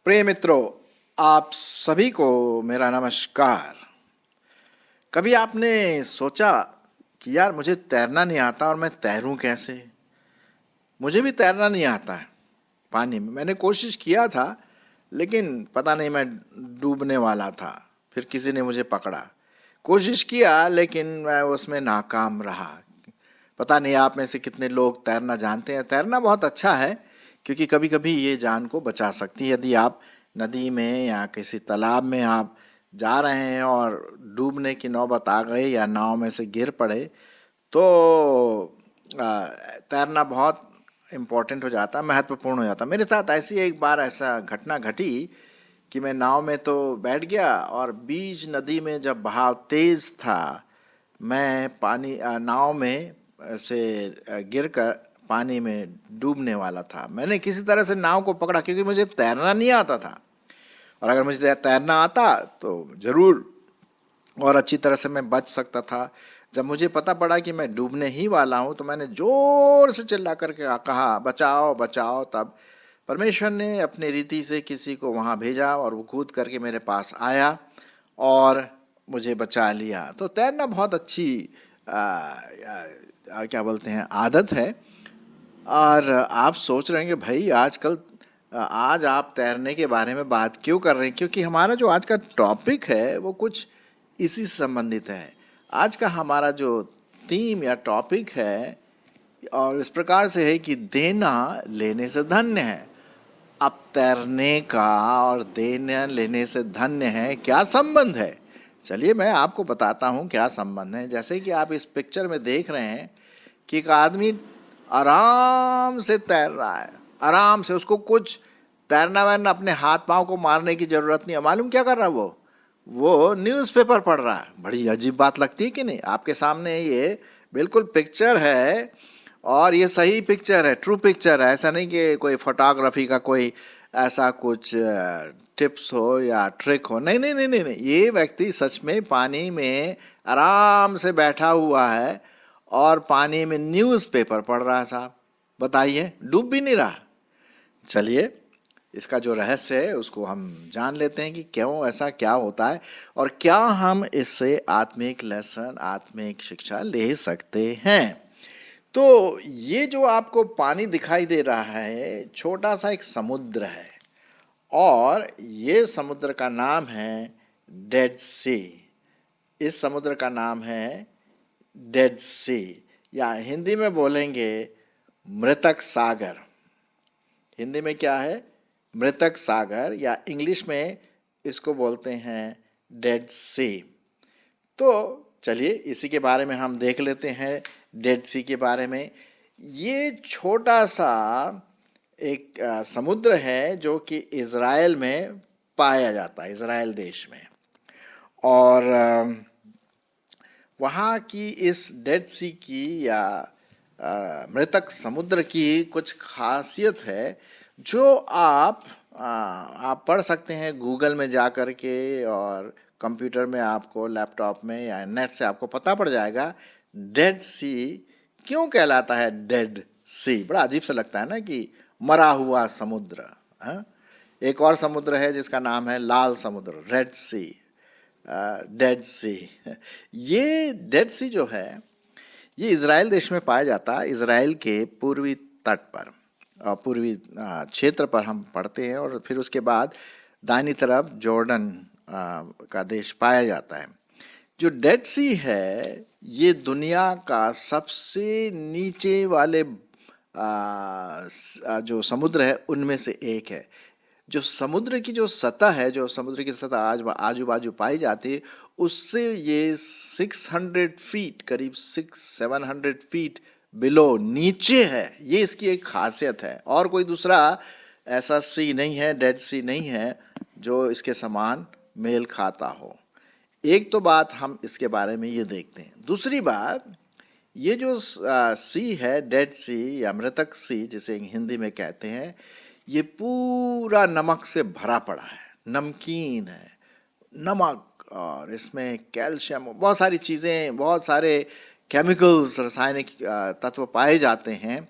प्रिय मित्रों, आप सभी को मेरा नमस्कार। कभी आपने सोचा कि यार मुझे तैरना नहीं आता और मैं तैरूं कैसे? मुझे भी तैरना नहीं आता है पानी में। मैंने कोशिश किया था, लेकिन पता नहीं, मैं डूबने वाला था। फिर किसी ने मुझे पकड़ा। कोशिश किया लेकिन मैं उसमें नाकाम रहा। पता नहीं आप में से कितने लोग तैरना जानते हैं। तैरना बहुत अच्छा है, क्योंकि कभी कभी ये जान को बचा सकती है। यदि आप नदी में या किसी तालाब में आप जा रहे हैं और डूबने की नौबत आ गई या नाव में से गिर पड़े, तो तैरना बहुत इम्पोर्टेंट हो जाता, महत्वपूर्ण हो जाता। मेरे साथ ऐसी एक बार ऐसा घटना घटी कि मैं नाव में तो बैठ गया और बीच नदी में जब बहाव तेज था, मैं पानी नाव में से गिरकर पानी में डूबने वाला था। मैंने किसी तरह से नाव को पकड़ा, क्योंकि मुझे तैरना नहीं आता था। और अगर मुझे तैरना आता तो ज़रूर और अच्छी तरह से मैं बच सकता था। जब मुझे पता पड़ा कि मैं डूबने ही वाला हूँ, तो मैंने ज़ोर से चिल्ला करके कहा, बचाओ बचाओ। तब परमेश्वर ने अपनी रीति से किसी को वहाँ भेजा और वो कूद करके मेरे पास आया और मुझे बचा लिया। तो तैरना बहुत अच्छी क्या बोलते हैं, आदत है। और आप सोच रहे हैं कि भाई आजकल आज आप तैरने के बारे में बात क्यों कर रहे हैं? क्योंकि हमारा जो आज का टॉपिक है वो कुछ इसी से संबंधित है। आज का हमारा जो थीम या टॉपिक है और इस प्रकार से है कि देना लेने से धन्य है। अब तैरने का और देना लेने से धन्य है, क्या संबंध है? चलिए मैं आपको बताता हूँ क्या संबंध है। जैसे कि आप इस पिक्चर में देख रहे हैं कि एक आदमी आराम से तैर रहा है, आराम से। उसको कुछ तैरना वैरना, अपने हाथ पांव को मारने की जरूरत नहीं है। मालूम क्या कर रहा है वो न्यूज़पेपर पढ़ रहा है। बड़ी अजीब बात लगती है कि नहीं? आपके सामने ये बिल्कुल पिक्चर है और ये सही पिक्चर है, ट्रू पिक्चर है। ऐसा नहीं कि कोई फोटोग्राफी का कोई ऐसा कुछ टिप्स हो या ट्रिक हो। नहीं नहीं नहीं नहीं नहीं, ये व्यक्ति सच में पानी में आराम से बैठा हुआ है और पानी में न्यूज़पेपर पढ़ रहा है। साहब बताइए, डूब भी नहीं रहा। चलिए इसका जो रहस्य है उसको हम जान लेते हैं कि क्यों ऐसा क्या होता है और क्या हम इससे आत्मिक लेसन, आत्मिक शिक्षा ले सकते हैं। तो ये जो आपको पानी दिखाई दे रहा है, छोटा सा एक समुद्र है और ये समुद्र का नाम है डेड सी। इस समुद्र का नाम है डेड सी, या हिंदी में बोलेंगे मृतक सागर। हिंदी में क्या है? मृतक सागर, या इंग्लिश में इसको बोलते हैं डेड सी। तो चलिए इसी के बारे में हम देख लेते हैं, डेड सी के बारे में। ये छोटा सा एक समुद्र है जो कि इज़राइल में पाया जाता है, इज़राइल देश में। और वहाँ की इस डेड सी की या मृतक समुद्र की कुछ खासियत है जो आप पढ़ सकते हैं गूगल में जा कर के, और कंप्यूटर में आपको, लैपटॉप में या नेट से आपको पता पड़ जाएगा डेड सी क्यों कहलाता है डेड सी। बड़ा अजीब सा लगता है ना कि मरा हुआ समुद्र। एक और समुद्र है जिसका नाम है लाल समुद्र, रेड सी, डेड सी। ये डेड सी जो है ये इज़राइल देश में पाया जाता है। इज़राइल के पूर्वी तट पर, पूर्वी क्षेत्र पर हम पढ़ते हैं, और फिर उसके बाद दाहिनी तरफ जॉर्डन का देश पाया जाता है। जो डेड सी है ये दुनिया का सबसे नीचे वाले जो समुद्र है उनमें से एक है। जो समुद्र की जो सतह है, जो समुद्र की सतह आज आजू बाजू पाई जाती है, उससे ये 600 फीट, करीब 600-700 फीट बिलो, नीचे है। ये इसकी एक खासियत है, और कोई दूसरा ऐसा सी नहीं है, डेड सी नहीं है जो इसके समान मेल खाता हो। एक तो बात हम इसके बारे में ये देखते हैं। दूसरी बात, ये जो सी है, डेड सी या मृतक सी जिसे हिंदी में कहते हैं, ये पूरा नमक से भरा पड़ा है, नमकीन है, नमक, और इसमें कैल्शियम, बहुत सारी चीज़ें, बहुत सारे केमिकल्स, रासायनिक तत्व पाए जाते हैं।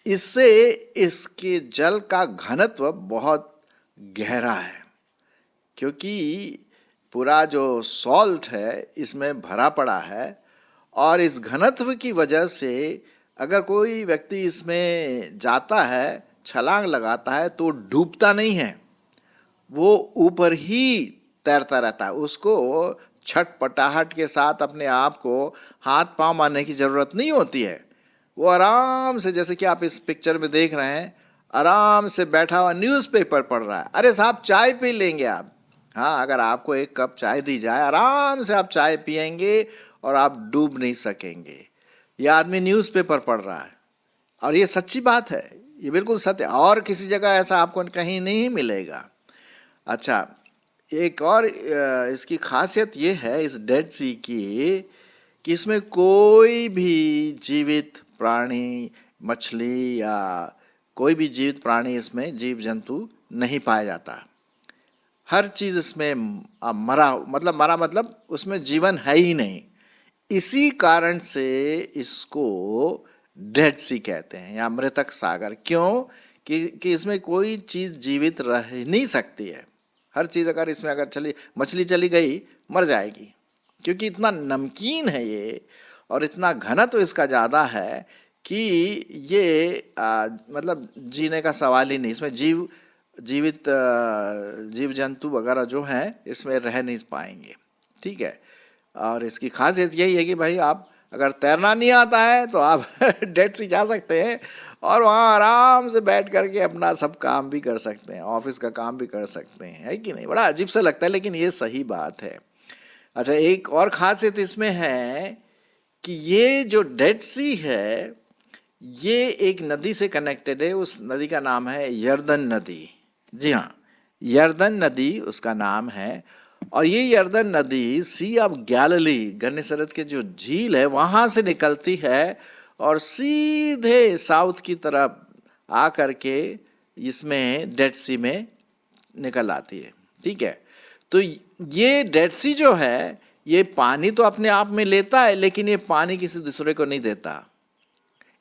इससे इसके जल का घनत्व बहुत गहरा है, क्योंकि पूरा जो सॉल्ट है इसमें भरा पड़ा है, और इस घनत्व की वजह से अगर कोई व्यक्ति इसमें जाता है, छलांग लगाता है, तो डूबता नहीं है, वो ऊपर ही तैरता रहता है। उसको छटपटाहट के साथ अपने आप को हाथ पांव मारने की जरूरत नहीं होती है। वो आराम से, जैसे कि आप इस पिक्चर में देख रहे हैं, आराम से बैठा हुआ न्यूज़पेपर पढ़ रहा है। अरे साहब, चाय पी लेंगे आप। हाँ, अगर आपको एक कप चाय दी जाए, आराम से आप चाय पियेंगे और आप डूब नहीं सकेंगे। यह आदमी न्यूज़पेपर पढ़ रहा है, और ये सच्ची बात है, ये बिल्कुल सत्य, और किसी जगह ऐसा आपको कहीं नहीं मिलेगा। अच्छा, एक और इसकी खासियत ये है इस डेड सी की, कि इसमें कोई भी जीवित प्राणी, मछली या कोई भी जीवित प्राणी, इसमें जीव जंतु नहीं पाया जाता। हर चीज़ इसमें मरा मतलब उसमें जीवन है ही नहीं। इसी कारण से इसको डेड सी कहते हैं, या मृतक सागर। क्यों? कि इसमें कोई चीज़ जीवित रह नहीं सकती है। हर चीज़ अगर इसमें मछली चली गई, मर जाएगी, क्योंकि इतना नमकीन है ये, और इतना घनत्व इसका ज़्यादा है कि ये मतलब जीने का सवाल ही नहीं। इसमें जीवित जीव जंतु वगैरह जो हैं इसमें रह नहीं पाएंगे। ठीक है, और इसकी खासियत यही है कि भाई, आप अगर तैरना नहीं आता है तो आप डेड सी जा सकते हैं, और वहाँ आराम से बैठ करके अपना सब काम भी कर सकते हैं, ऑफिस का काम भी कर सकते हैं, है कि नहीं? बड़ा अजीब सा लगता है, लेकिन ये सही बात है। अच्छा, एक और खासियत इसमें है कि ये जो डेड सी है, ये एक नदी से कनेक्टेड है। उस नदी का नाम है यर्दन नदी। जी हाँ, यर्दन नदी उसका नाम है। और ये यर्दन नदी सी ऑफ गैलिली, गन्नेसरत के जो झील है, वहाँ से निकलती है और सीधे साउथ की तरफ आ करके इसमें डेड सी में निकल आती है। ठीक है, तो ये डेड सी जो है, ये पानी तो अपने आप में लेता है, लेकिन ये पानी किसी दूसरे को नहीं देता।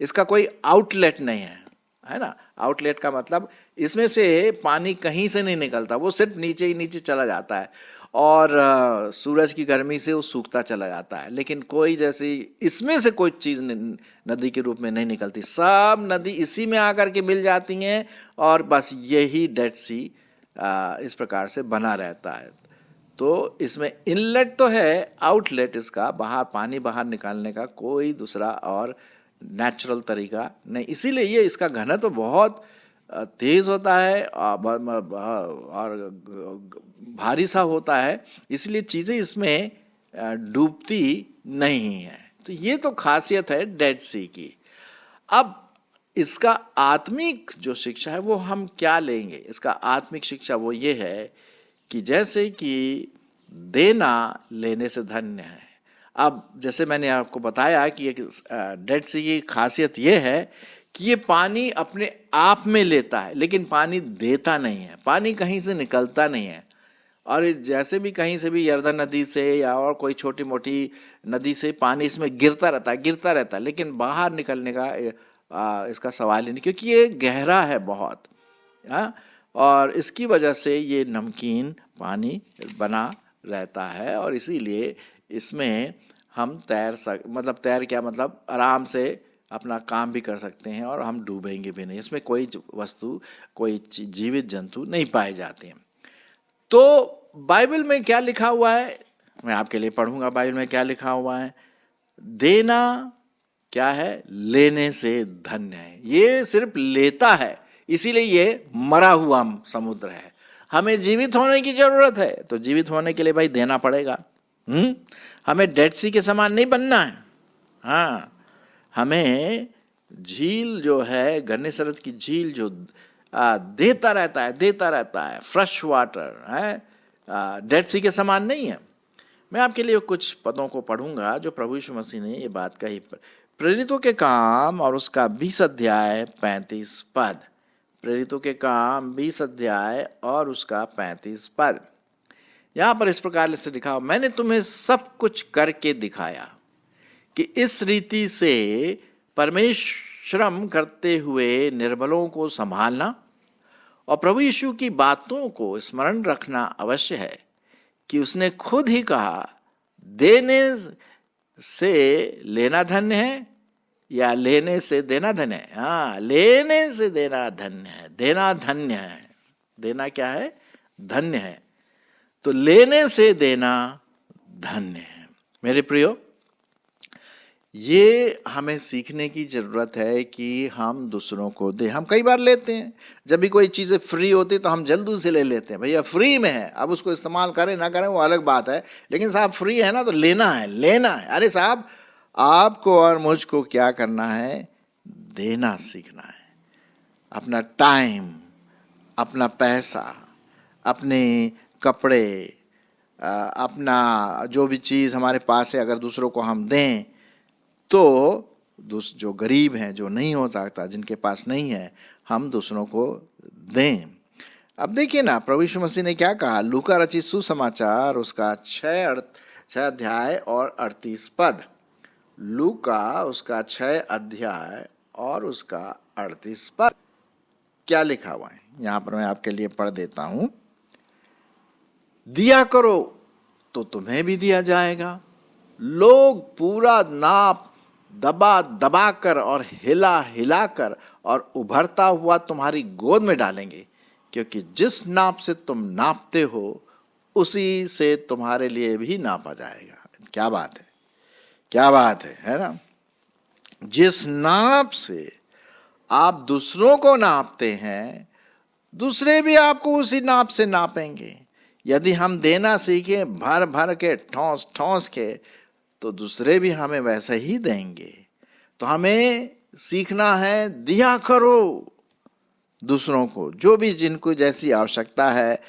इसका कोई आउटलेट नहीं है ना? आउटलेट का मतलब इसमें से पानी कहीं से नहीं निकलता, वो सिर्फ नीचे ही नीचे चला जाता है, और सूरज की गर्मी से वो सूखता चला जाता है। लेकिन कोई जैसी इसमें से कोई चीज़ नदी के रूप में नहीं निकलती। सब नदी इसी में आकर के मिल जाती हैं, और बस यही डेड सी इस प्रकार से बना रहता है। तो इसमें इनलेट तो है, आउटलेट इसका पानी बाहर निकालने का कोई दूसरा और नेचुरल तरीका नहीं। इसीलिए ये इसका घनत्व तो बहुत तेज होता है और भारी सा होता है, इसलिए चीज़ें इसमें डूबती नहीं है। तो ये तो खासियत है डेड सी की। अब इसका आत्मिक जो शिक्षा है वो हम क्या लेंगे? इसका आत्मिक शिक्षा वो ये है कि जैसे कि देना लेने से धन्य है। अब जैसे मैंने आपको बताया कि एक डेड सी की खासियत ये है कि ये पानी अपने आप में लेता है, लेकिन पानी देता नहीं है, पानी कहीं से निकलता नहीं है। और जैसे भी कहीं से भी यर्दन नदी से या और कोई छोटी मोटी नदी से पानी इसमें गिरता रहता है, लेकिन बाहर निकलने का इसका सवाल ही नहीं, क्योंकि ये गहरा है बहुत। और इसकी वजह से ये नमकीन पानी बना रहता है, और इसीलिए इसमें हम तैर क्या मतलब आराम से अपना काम भी कर सकते हैं, और हम डूबेंगे भी नहीं। इसमें कोई वस्तु, कोई जीवित जंतु नहीं पाए जाते हैं। तो बाइबल में क्या लिखा हुआ है, मैं आपके लिए पढ़ूंगा। बाइबल में क्या लिखा हुआ है? देना क्या है? लेने से धन्य है। ये सिर्फ लेता है, इसीलिए ये मरा हुआ समुद्र है। हमें जीवित होने की जरूरत है, तो जीवित होने के लिए भाई देना पड़ेगा। हमें डेड सी के समान नहीं बनना है। हाँ, हमें झील जो है, गन्नेसरत की झील जो देता रहता है फ्रेश वाटर है, डेड सी के समान नहीं है। मैं आपके लिए कुछ पदों को पढ़ूंगा जो प्रभु यीशु मसीह ने ये बात कही। प्रेरितों के काम और उसका 20 अध्याय 35 पद। प्रेरितों के काम 20 अध्याय और उसका 35 पद। यहाँ पर इस प्रकार से लिखा, मैंने तुम्हें सब कुछ करके दिखाया कि इस रीति से परमेश्रम करते हुए निर्बलों को संभालना और प्रभु यीशु की बातों को स्मरण रखना अवश्य है कि उसने खुद ही कहा, देने से लेना धन्य है या लेने से देना धन्य है। हाँ, लेने से देना धन्य है, देना धन्य है। देना क्या है? धन्य है। तो लेने से देना धन्य है। मेरे प्रियो, ये हमें सीखने की जरूरत है कि हम दूसरों को दें। हम कई बार लेते हैं, जब भी कोई चीज़ें फ्री होती तो हम जल्दी से ले लेते हैं, भैया फ्री में है, अब उसको इस्तेमाल करें ना करें वो अलग बात है, लेकिन साहब फ्री है ना तो लेना है, लेना है। अरे साहब, आपको और मुझको क्या करना है? देना सीखना है। अपना टाइम, अपना पैसा, अपने कपड़े, अपना जो भी चीज़ हमारे पास है, अगर दूसरों को हम दें तो जो गरीब हैं, जो नहीं हो सकता, जिनके पास नहीं है, हम दूसरों को दें। अब देखिए ना, प्रभु यीशु मसीह ने क्या कहा? लूका रचित सुसमाचार उसका 6 अध्याय और 38 पद। लूका उसका 6 अध्याय और उसका 38 पद क्या लिखा हुआ है? यहां पर मैं आपके लिए पढ़ देता हूं। दिया करो तो तुम्हें भी दिया जाएगा, लोग पूरा नाप दबा दबा कर और हिला हिला कर और उभरता हुआ तुम्हारी गोद में डालेंगे, क्योंकि जिस नाप से तुम नापते हो उसी से तुम्हारे लिए भी नापा जाएगा। क्या बात है, क्या बात है ना? जिस नाप से आप दूसरों को नापते हैं, दूसरे भी आपको उसी नाप से नापेंगे। यदि हम देना सीखें भर भर के, ठोस ठोस के, तो दूसरे भी हमें वैसे ही देंगे। तो हमें सीखना है, दिया करो दूसरों को, जो भी जिनको जैसी आवश्यकता है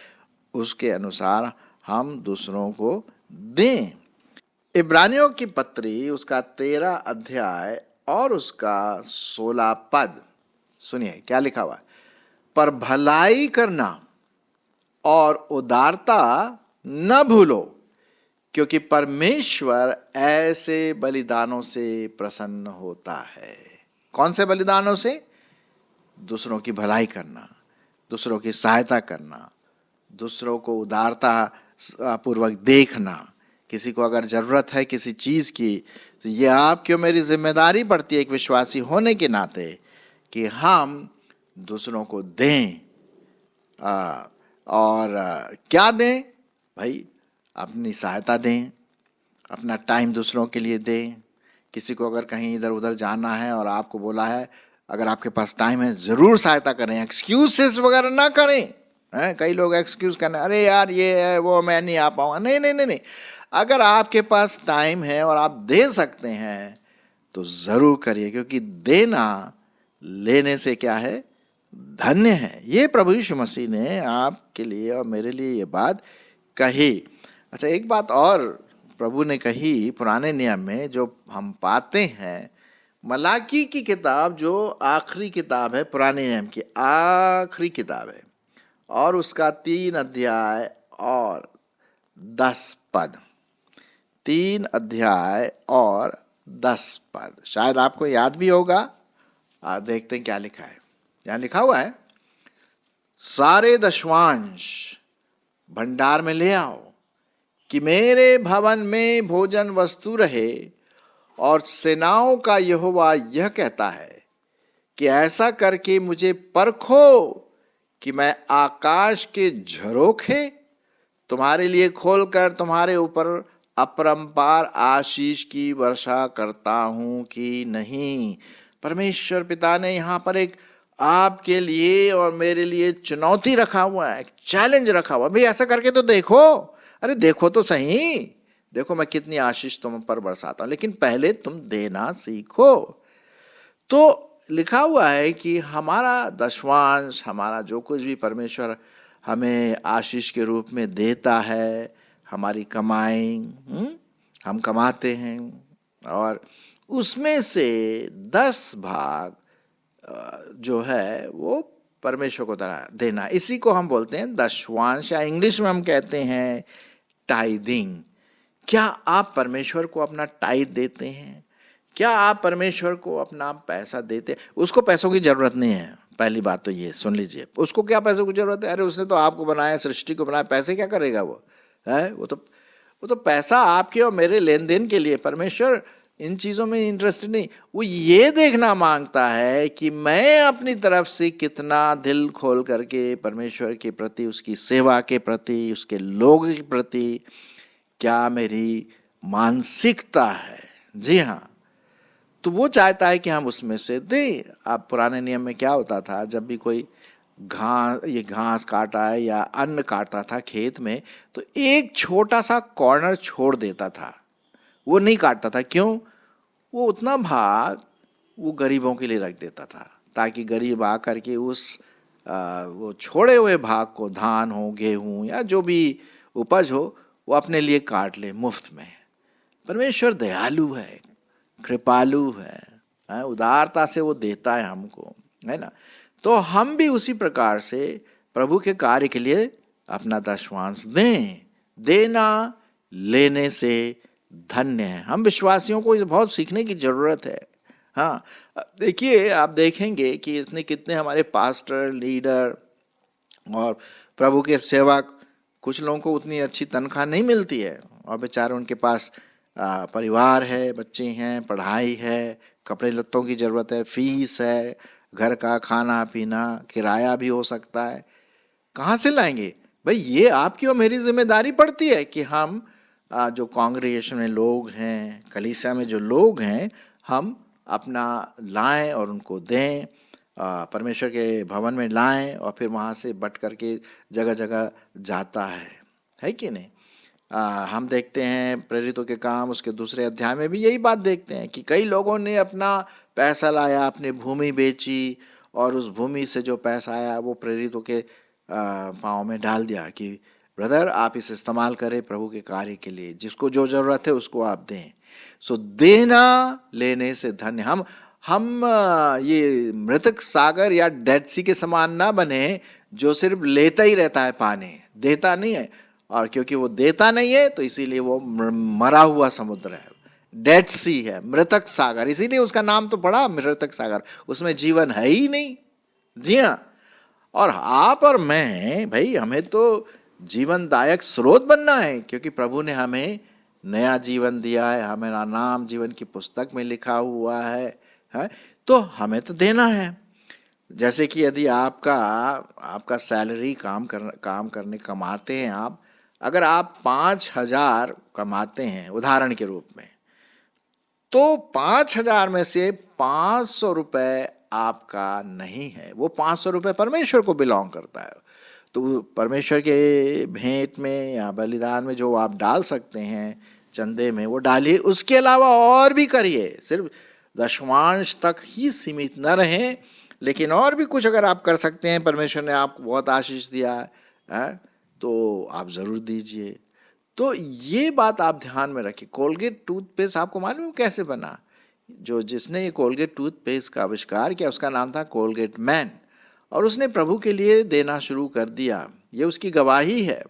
उसके अनुसार हम दूसरों को दें। इब्रानियों की पत्री उसका 13 अध्याय और उसका 16 पद सुनिए क्या लिखा हुआ है। पर भलाई करना और उदारता न भूलो, क्योंकि परमेश्वर ऐसे बलिदानों से प्रसन्न होता है। कौन से बलिदानों से? दूसरों की भलाई करना, दूसरों की सहायता करना, दूसरों को उदारता पूर्वक देखना। किसी को अगर जरूरत है किसी चीज की, तो ये आपकी और मेरी जिम्मेदारी पड़ती है एक विश्वासी होने के नाते कि हम दूसरों को दें। क्या दें भाई? अपनी सहायता दें, अपना टाइम दूसरों के लिए दें। किसी को अगर कहीं इधर उधर जाना है और आपको बोला है, अगर आपके पास टाइम है जरूर सहायता करें, एक्सक्यूजेस वगैरह ना करें। हैं, कई लोग एक्सक्यूज करने, अरे यार ये है वो, मैं नहीं आ पाऊंगा। नहीं नहीं नहीं नहीं, अगर आपके पास टाइम है और आप दे सकते हैं तो जरूर करिए, क्योंकि देना लेने से क्या है? धन्य है। ये प्रभु यीशु मसीह ने आपके लिए और मेरे लिए ये बात कही। अच्छा, एक बात और प्रभु ने कही पुराने नियम में, जो हम पाते हैं, मलाकी की किताब जो आखिरी किताब है, पुराने नियम की आखिरी किताब है, और उसका 3 अध्याय और 10 पद। 3 अध्याय और 10 पद शायद आपको याद भी होगा। देखते हैं क्या लिखा है। यहां लिखा हुआ है, सारे दशवांश भंडार में ले आओ कि मेरे भवन में भोजन वस्तु रहे, और सेनाओं का यहोवा यह कहता है कि ऐसा करके मुझे परखो कि मैं आकाश के झरोखे तुम्हारे लिए खोलकर तुम्हारे ऊपर अपरंपार आशीष की वर्षा करता हूं कि नहीं। परमेश्वर पिता ने यहां पर एक आपके लिए और मेरे लिए चुनौती रखा हुआ है, एक चैलेंज रखा हुआ है। भाई ऐसा करके तो देखो, अरे देखो तो सही, देखो मैं कितनी आशीष तुम पर बरसाता हूं, लेकिन पहले तुम देना सीखो। तो लिखा हुआ है कि हमारा दशवांश, हमारा जो कुछ भी परमेश्वर हमें आशीष के रूप में देता है, हमारी कमाई, हम कमाते हैं, और उसमें से 10 भाग जो है वो परमेश्वर को देना। इसी को हम बोलते हैं दशवांश, या इंग्लिश में हम कहते हैं टाइदिंग। क्या आप परमेश्वर को अपना टाइद देते हैं? क्या आप परमेश्वर को अपना पैसा देते हैं? उसको पैसों की जरूरत नहीं है, पहली बात तो ये सुन लीजिए, उसको क्या पैसों की जरूरत है? अरे उसने तो आपको बनाया, सृष्टि को बनाया, पैसे क्या करेगा वो? है वो तो पैसा आपके और मेरे लेन देन के लिए। परमेश्वर इन चीजों में इंटरेस्टेड नहीं, वो ये देखना मांगता है कि मैं अपनी तरफ से कितना दिल खोल करके परमेश्वर के प्रति, उसकी सेवा के प्रति, उसके लोगों के प्रति क्या मेरी मानसिकता है। जी हाँ, तो वो चाहता है कि हम उसमें से दें। अब पुराने नियम में क्या होता था, जब भी कोई घास काटा है या अन्न काटता था खेत में, तो एक छोटा सा कॉर्नर छोड़ देता था, वो नहीं काटता था। क्यों? वो उतना भाग वो गरीबों के लिए रख देता था, ताकि गरीब आ करके उस वो छोड़े हुए भाग को, धान हो, गेहूं या जो भी उपज हो, वो अपने लिए काट ले मुफ्त में। परमेश्वर दयालु है, कृपालु है, उदारता से वो देता है हमको, है ना। तो हम भी उसी प्रकार से प्रभु के कार्य के लिए अपना दशमांश दें। देना लेने से धन्य है। हम विश्वासियों को इसे बहुत सीखने की जरूरत है। हाँ, देखिए, आप देखेंगे कि इसने कितने हमारे पास्टर, लीडर और प्रभु के सेवक, कुछ लोगों को उतनी अच्छी तनख्वाह नहीं मिलती है, और बेचारे उनके पास परिवार है, बच्चे हैं, पढ़ाई है, कपड़े लत्तों की जरूरत है, फीस है, घर का खाना पीना, किराया भी हो सकता है। कहाँ से लाएंगे भाई? ये आपकी और मेरी जिम्मेदारी पड़ती है कि हम जो कांग्रेगेशन में लोग हैं, कलीसिया में जो लोग हैं, हम अपना लाएं और उनको दें, परमेश्वर के भवन में लाएं, और फिर वहाँ से बट करके जगह जगह जाता है कि नहीं। हम देखते हैं प्रेरितों के काम उसके दूसरे अध्याय में भी यही बात देखते हैं कि कई लोगों ने अपना पैसा लाया, अपनी भूमि बेची, और उस भूमि से जो पैसा आया वो प्रेरितों के पाँव में डाल दिया कि ब्रदर, आप इसे इस्तेमाल करें प्रभु के कार्य के लिए, जिसको जो जरूरत है उसको आप दें। सो देना लेने से धन्य। हम ये मृतक सागर या डेड सी के समान ना बने, जो सिर्फ लेता ही रहता है पानी, देता नहीं है। और क्योंकि वो देता नहीं है तो इसीलिए वो मरा हुआ समुद्र है, डेड सी है, मृतक सागर। इसीलिए उसका नाम तो पड़ा मृतक सागर, उसमें जीवन है ही नहीं। जी हाँ, और आप और मैं भाई, हमें तो जीवनदायक स्रोत बनना है, क्योंकि प्रभु ने हमें नया जीवन दिया है, हमारा नाम जीवन की पुस्तक में लिखा हुआ है, तो हमें तो देना है। जैसे कि यदि आपका सैलरी काम करने कमाते हैं आप, अगर आप 5,000 कमाते हैं उदाहरण के रूप में, तो 5,000 में से 500 रुपए आपका नहीं है, वो 500 रुपए परमेश्वर को बिलोंग करता है। तो परमेश्वर के भेंट में या बलिदान में जो आप डाल सकते हैं, चंदे में, वो डालिए। उसके अलावा और भी करिए, सिर्फ दशमांश तक ही सीमित न रहें, लेकिन और भी कुछ अगर आप कर सकते हैं, परमेश्वर ने आपको बहुत आशीष दिया है, तो आप ज़रूर दीजिए। तो ये बात आप ध्यान में रखिए। कोलगेट टूथपेस्ट आपको मालूम है कैसे बना? जिसने ये कोलगेट टूथपेस्ट का आविष्कार किया, उसका नाम था कोलगेट मैन, और उसने प्रभु के लिए देना शुरू कर दिया। ये उसकी गवाही है।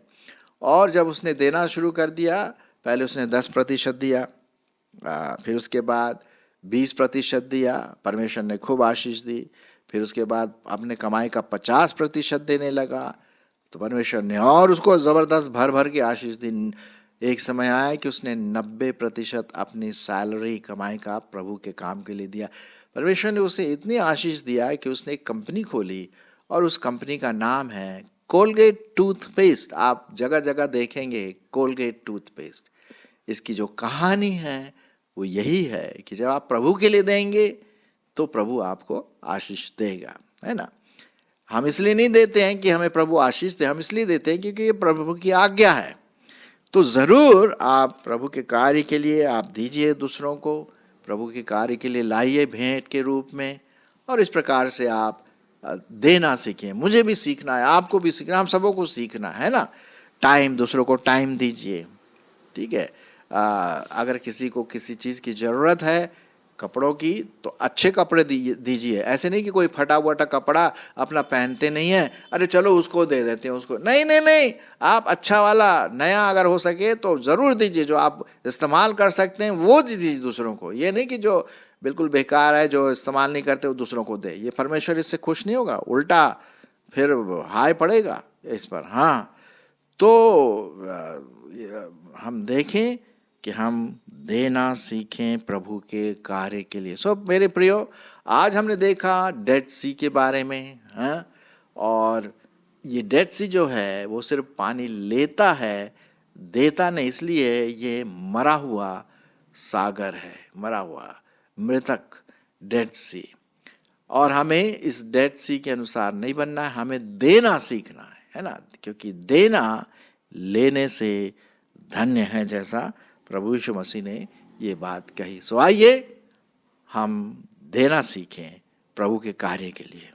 और जब उसने देना शुरू कर दिया, पहले उसने 10% दिया, फिर उसके बाद 20% दिया, परमेश्वर ने खूब आशीष दी। फिर उसके बाद अपने कमाई का 50% देने लगा, तो परमेश्वर ने और उसको ज़बरदस्त भर भर के आशीष दी। एक समय आया कि उसने 90% अपनी सैलरी, कमाई का प्रभु के काम के लिए दिया। परमेश्वर ने उसे इतनी आशीष दिया कि उसने एक कंपनी खोली, और उस कंपनी का नाम है कोलगेट टूथपेस्ट। आप जगह जगह देखेंगे कोलगेट टूथपेस्ट। इसकी जो कहानी है वो यही है कि जब आप प्रभु के लिए देंगे तो प्रभु आपको आशीष देगा, है ना। हम इसलिए नहीं देते हैं कि हमें प्रभु आशीष दे, हम इसलिए देते हैं क्योंकि ये प्रभु की आज्ञा है। तो ज़रूर आप प्रभु के कार्य के लिए आप दीजिए, दूसरों को प्रभु के कार्य के लिए लाइए भेंट के रूप में, और इस प्रकार से आप देना सीखें। मुझे भी सीखना है, आपको भी सीखना, हम सबों को सीखना है ना। टाइम, दूसरों को टाइम दीजिए, ठीक है। अगर किसी को किसी चीज़ की ज़रूरत है, कपड़ों की, तो अच्छे कपड़े दीजिए। ऐसे नहीं कि कोई फटा वटा कपड़ा अपना पहनते नहीं है, अरे चलो उसको दे देते हैं उसको। नहीं नहीं नहीं, आप अच्छा वाला नया अगर हो सके तो ज़रूर दीजिए, जो आप इस्तेमाल कर सकते हैं वो दीजिए दूसरों को। ये नहीं कि जो बिल्कुल बेकार है, जो इस्तेमाल नहीं करते वो दूसरों को दे, ये परमेश्वर इससे खुश नहीं होगा, उल्टा फिर हाय पड़ेगा इस पर। हाँ, तो हम देखें कि हम देना सीखें प्रभु के कार्य के लिए। सो मेरे प्रियो, आज हमने देखा डेड सी के बारे में। हाँ, और ये डेड सी जो है वो सिर्फ पानी लेता है, देता नहीं, इसलिए ये मरा हुआ सागर है, मरा हुआ मृतक डेड सी। और हमें इस डेड सी के अनुसार नहीं बनना है, हमें देना सीखना है ना, क्योंकि देना लेने से धन्य है, जैसा प्रभु यीशु मसीह ने ये बात कही। सो आइए हम देना सीखें प्रभु के कार्य के लिए।